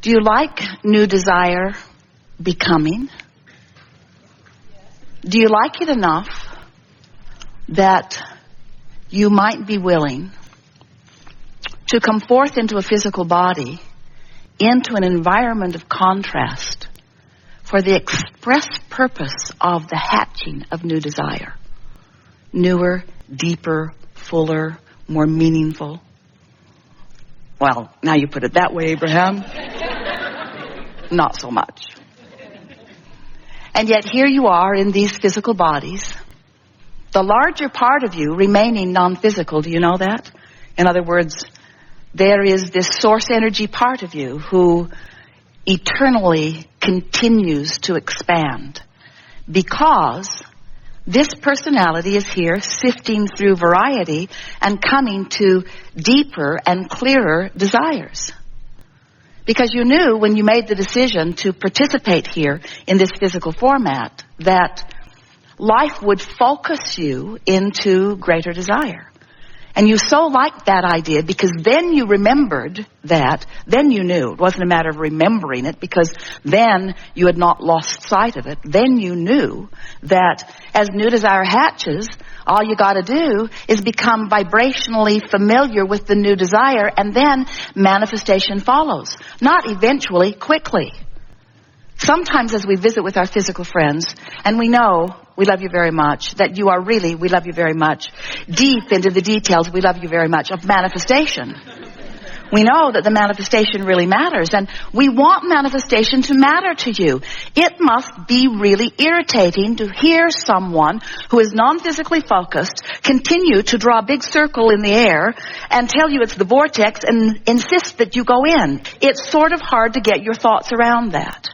Do you like new desire becoming? Do you like it enough that you might be willing to come forth into a physical body, into an environment of contrast, for the express purpose of the hatching of new desire? Newer, deeper, fuller, more meaningful. Well, now you put it that way, Abraham. Not so much. And yet here you are in these physical bodies, the larger part of you remaining non-physical. Do you know that? In other words, there is this source energy part of you who eternally continues to expand, because this personality is here sifting through variety and coming to deeper and clearer desires. Because you knew when you made the decision to participate here in this physical format that life would focus you into greater desire. And you so liked that idea because then you remembered that, then you knew. It wasn't a matter of remembering it because then you had not lost sight of it. Then you knew that as new desire hatches, all you got to do is become vibrationally familiar with the new desire, and then manifestation follows. Not eventually, quickly. Sometimes as we visit with our physical friends, and we know we love you very much, that you are really, we love you very much, deep into the details, we love you very much, of manifestation. We know that the manifestation really matters, and we want manifestation to matter to you. It must be really irritating to hear someone who is non-physically focused continue to draw a big circle in the air and tell you it's the vortex and insist that you go in. It's sort of hard to get your thoughts around that.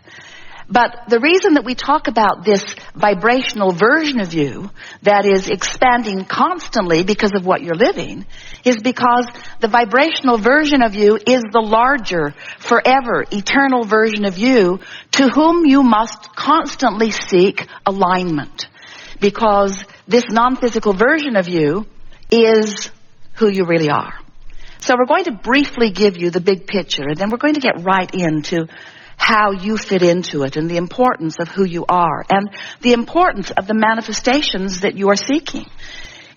But the reason that we talk about this vibrational version of you that is expanding constantly because of what you're living is because the vibrational version of you is the larger, forever, eternal version of you to whom you must constantly seek alignment. Because this non-physical version of you is who you really are. So we're going to briefly give you the big picture, and then we're going to get right into how you fit into it and the importance of who you are and the importance of the manifestations that you are seeking.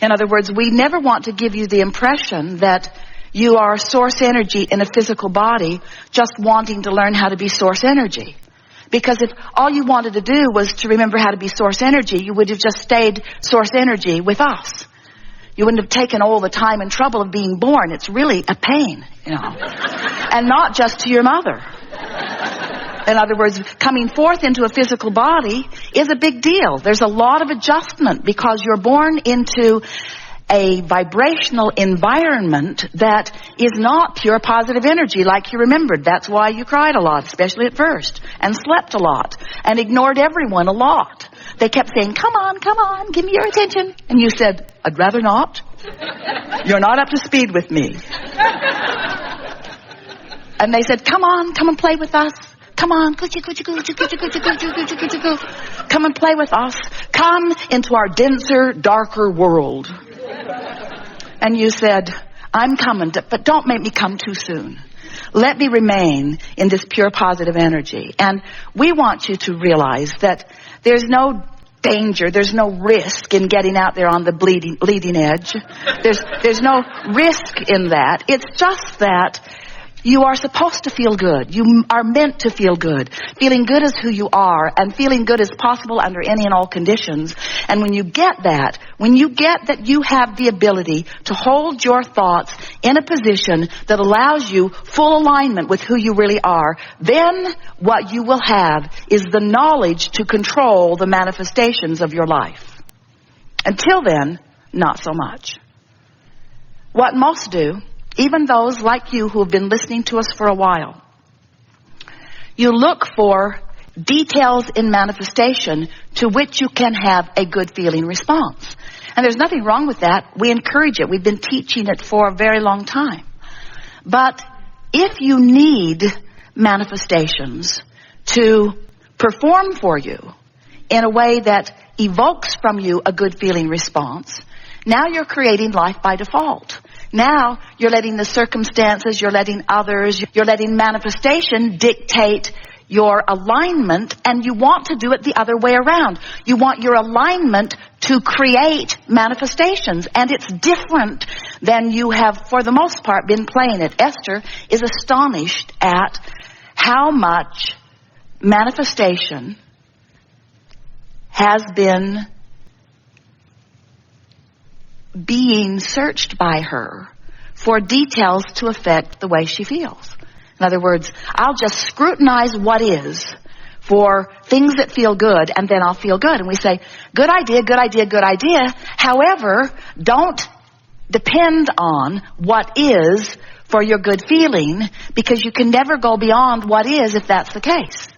In other words, we never want to give you the impression that you are source energy in a physical body just wanting to learn how to be source energy. Because if all you wanted to do was to remember how to be source energy, you would have just stayed source energy with us. You wouldn't have taken all the time and trouble of being born. It's really a pain, you know. And not just to your mother. In other words, coming forth into a physical body is a big deal. There's a lot of adjustment because you're born into a vibrational environment that is not pure positive energy like you remembered. That's why you cried a lot, especially at first, and slept a lot, and ignored everyone a lot. They kept saying, come on, give me your attention. And you said, I'd rather not. You're not up to speed with me. And they said, come on, play with us. Come on, come and play with us. Come into our denser, darker world. And you said, I'm coming, but don't make me come too soon. Let me remain in this pure positive energy. And we want you to realize that there's no danger, there's no risk in getting out there on the bleeding edge. There's no risk in that. It's just that you are supposed to feel good. You are meant to feel good. Feeling good is who you are, and feeling good is possible under any and all conditions. And when you get that, you have the ability to hold your thoughts in a position that allows you full alignment with who you really are, then what you will have is the knowledge to control the manifestations of your life. Until then, not so much. What most do, even those like you who have been listening to us for a while, you look for details in manifestation to which you can have a good feeling response. And there's nothing wrong with that. We encourage it. We've been teaching it for a very long time. But if you need manifestations to perform for you in a way that evokes from you a good feeling response, now you're creating life by default. Now you're letting the circumstances, you're letting others, you're letting manifestation dictate your alignment, and you want to do it the other way around. You want your alignment to create manifestations, and it's different than you have, for the most part, been playing it. Esther is astonished at how much manifestation has been being searched by her for details to affect the way she feels. In other words, I'll just scrutinize what is for things that feel good, and then I'll feel good. And we say, good idea, good idea, good idea. However, don't depend on what is for your good feeling, because you can never go beyond what is if that's the case.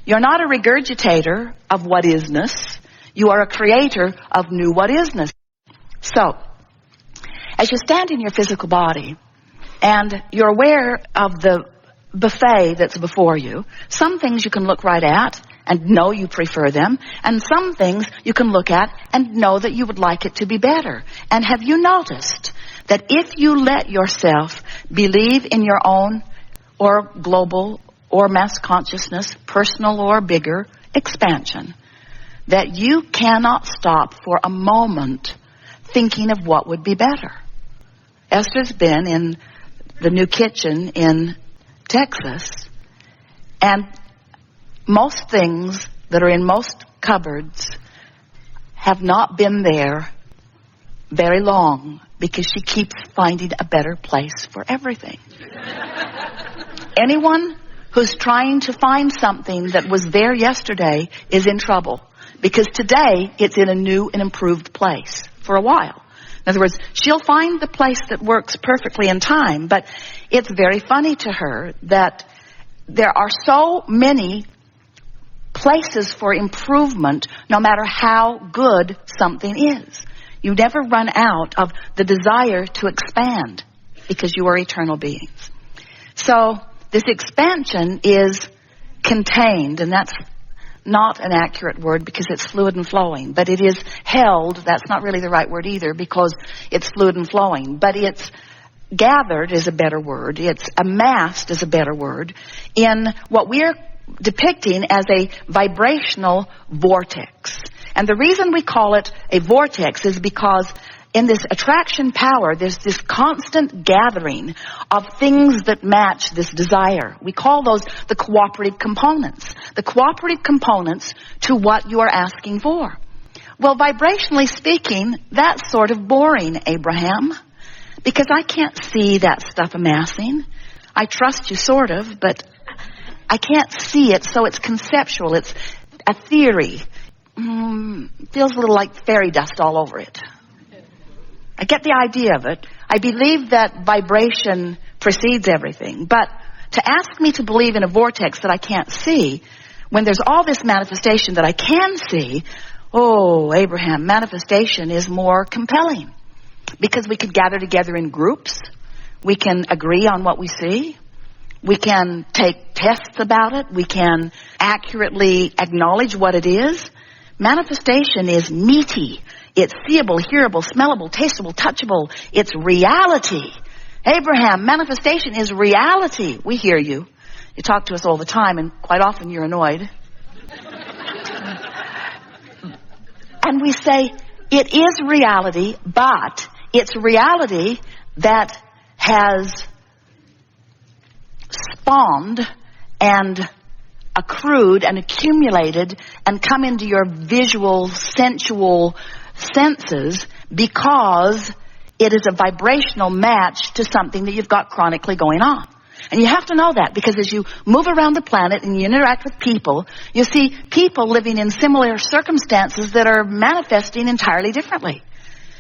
You're not a regurgitator of what isness. You are a creator of new what isness. So, as you stand in your physical body and you're aware of the buffet that's before you, some things you can look right at and know you prefer them, and some things you can look at and know that you would like it to be better. And have you noticed that if you let yourself believe in your own or global or mass consciousness, personal or bigger expansion, that you cannot stop for a moment thinking of what would be better? Esther's been in the new kitchen in Texas, and most things that are in most cupboards have not been there very long, because she keeps finding a better place for everything. Anyone who's trying to find something that was there yesterday is in trouble, because today it's in a new and improved place for a while. In other words, she'll find the place that works perfectly in time, but it's very funny to her that there are so many places for improvement no matter how good something is. You never run out of the desire to expand, because you are eternal beings. So this expansion is contained, and that's not an accurate word because it's fluid and flowing, but it is held. That's not really the right word either, because it's fluid and flowing, but it's gathered is a better word. It's amassed is a better word in what we're depicting as a vibrational vortex. And the reason we call it a vortex is because in this attraction power, there's this constant gathering of things that match this desire. We call those the cooperative components. The cooperative components to what you are asking for. Well, vibrationally speaking, that's sort of boring, Abraham, because I can't see that stuff amassing. I trust you sort of, but I can't see it, so it's conceptual. It's a theory. Feels a little like fairy dust all over it. I get the idea of it. I believe that vibration precedes everything. But to ask me to believe in a vortex that I can't see, when there's all this manifestation that I can see, oh, Abraham, manifestation is more compelling. Because we could gather together in groups. We can agree on what we see. We can take tests about it. We can accurately acknowledge what it is. Manifestation is meaty. It's seeable, hearable, smellable, tasteable, touchable. It's reality. Abraham, manifestation is reality. We hear you. You talk to us all the time, and quite often you're annoyed. And we say, it is reality, but it's reality that has spawned and accrued and accumulated and come into your visual, sensual senses because it is a vibrational match to something that you've got chronically going on. And you have to know that, because as you move around the planet and you interact with people, you see people living in similar circumstances that are manifesting entirely differently.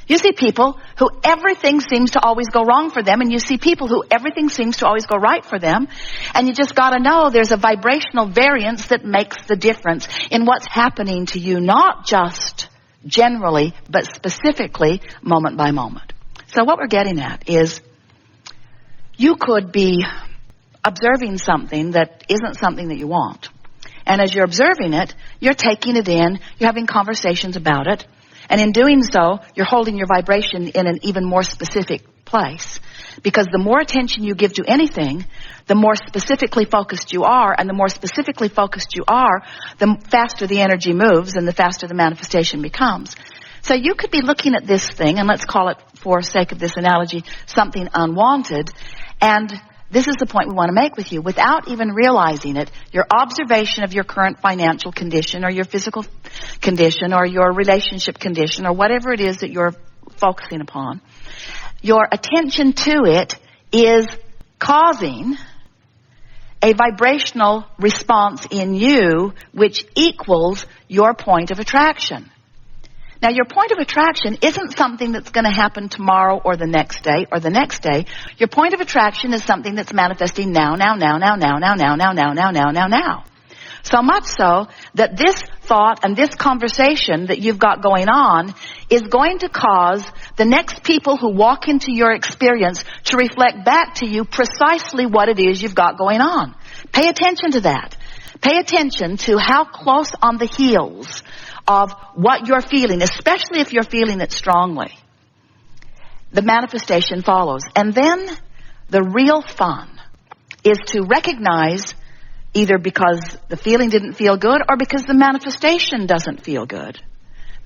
You see people who everything seems to always go wrong for them, and you see people who everything seems to always go right for them. And you just got to know there's a vibrational variance that makes the difference in what's happening to you, not just generally, but specifically moment by moment. So what we're getting at is you could be observing something that isn't something that you want. And as you're observing it, you're taking it in, you're having conversations about it. And in doing so, you're holding your vibration in an even more specific place. Because the more attention you give to anything, the more specifically focused you are, and the more specifically focused you are, the faster the energy moves and the faster the manifestation becomes. So you could be looking at this thing, and let's call it, for sake of this analogy, something unwanted, and this is the point we want to make with you. Without even realizing it, your observation of your current financial condition or your physical condition or your relationship condition or whatever it is that you're focusing upon, your attention to it is causing a vibrational response in you which equals your point of attraction. Now, your point of attraction isn't something that's going to happen tomorrow or the next day or the next day. Your point of attraction is something that's manifesting now. So much so that this thought and this conversation that you've got going on is going to cause the next people who walk into your experience to reflect back to you precisely what it is you've got going on. Pay attention to that. Pay attention to how close on the heels of what you're feeling, especially if you're feeling it strongly, the manifestation follows. And then the real fun is to recognize, either because the feeling didn't feel good or because the manifestation doesn't feel good.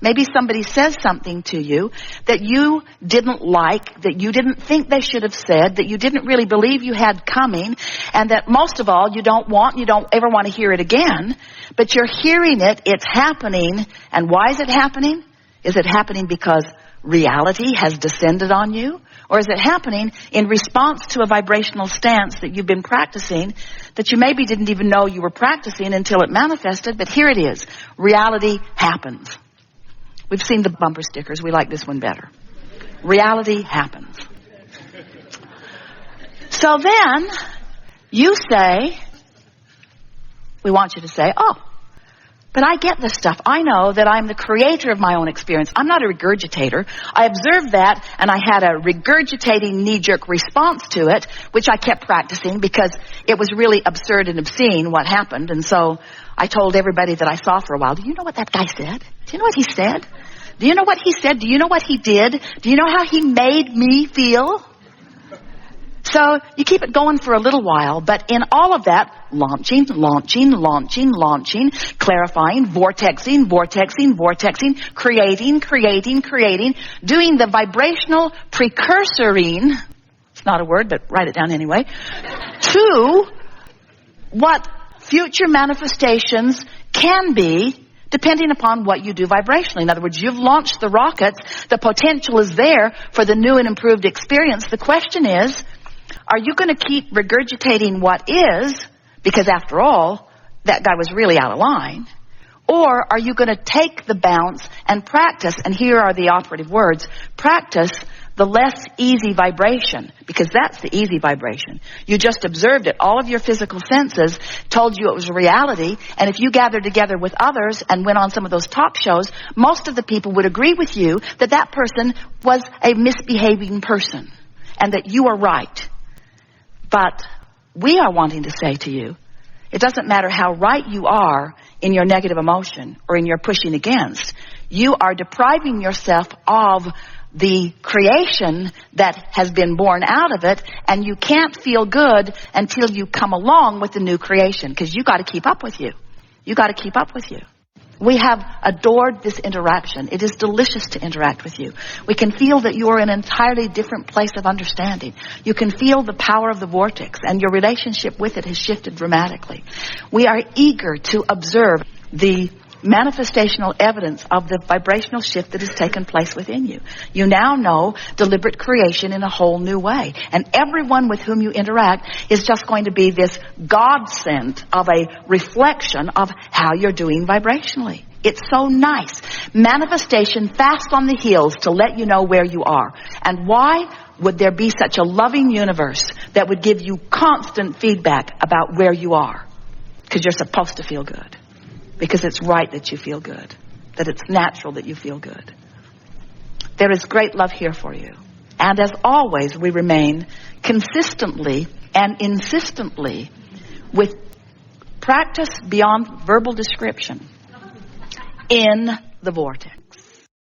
Maybe somebody says something to you that you didn't like, that you didn't think they should have said, that you didn't really believe you had coming, and that most of all you don't ever want to hear it again, but you're hearing it, it's happening, and why is it happening? Is it happening because reality has descended on you? Or is it happening in response to a vibrational stance that you've been practicing that you maybe didn't even know you were practicing until it manifested, but here it is. Reality happens. We've seen the bumper stickers. We like this one better. Reality happens. So then you say, we want you to say, oh, but I get this stuff. I know that I'm the creator of my own experience. I'm not a regurgitator. I observed that, and I had a regurgitating knee-jerk response to it, which I kept practicing because it was really absurd and obscene what happened. And so I told everybody that I saw for a while, do you know what that guy said? Do you know what he said? Do you know what he said? Do you know what he did? Do you know how he made me feel? So you keep it going for a little while, but in all of that, launching, clarifying, vortexing, creating, doing the vibrational precursoring, it's not a word, but write it down anyway, to what future manifestations can be depending upon what you do vibrationally. In other words, you've launched the rockets. The potential is there for the new and improved experience. The question is, are you going to keep regurgitating what is, because after all, that guy was really out of line? Or are you going to take the bounce and practice, and here are the operative words, practice the less easy vibration, because that's the easy vibration. You just observed it. All of your physical senses told you it was a reality, and if you gathered together with others and went on some of those talk shows, most of the people would agree with you that that person was a misbehaving person and that you are right. But we are wanting to say to you, it doesn't matter how right you are in your negative emotion or in your pushing against. You are depriving yourself of the creation that has been born out of it, and you can't feel good until you come along with the new creation, because you got to keep up with you. You got to keep up with you. We have adored this interaction. It is delicious to interact with you. We can feel that you are in an entirely different place of understanding. You can feel the power of the vortex, and your relationship with it has shifted dramatically. We are eager to observe the manifestational evidence of the vibrational shift that has taken place within you. You now know deliberate creation in a whole new way. And everyone with whom you interact is just going to be this godsend of a reflection of how you're doing vibrationally. It's so nice. Manifestation fast on the heels to let you know where you are. And why would there be such a loving universe that would give you constant feedback about where you are? Because you're supposed to feel good. Because it's right that you feel good. That it's natural that you feel good. There is great love here for you. And as always, we remain consistently and insistently with practice beyond verbal description in the vortex.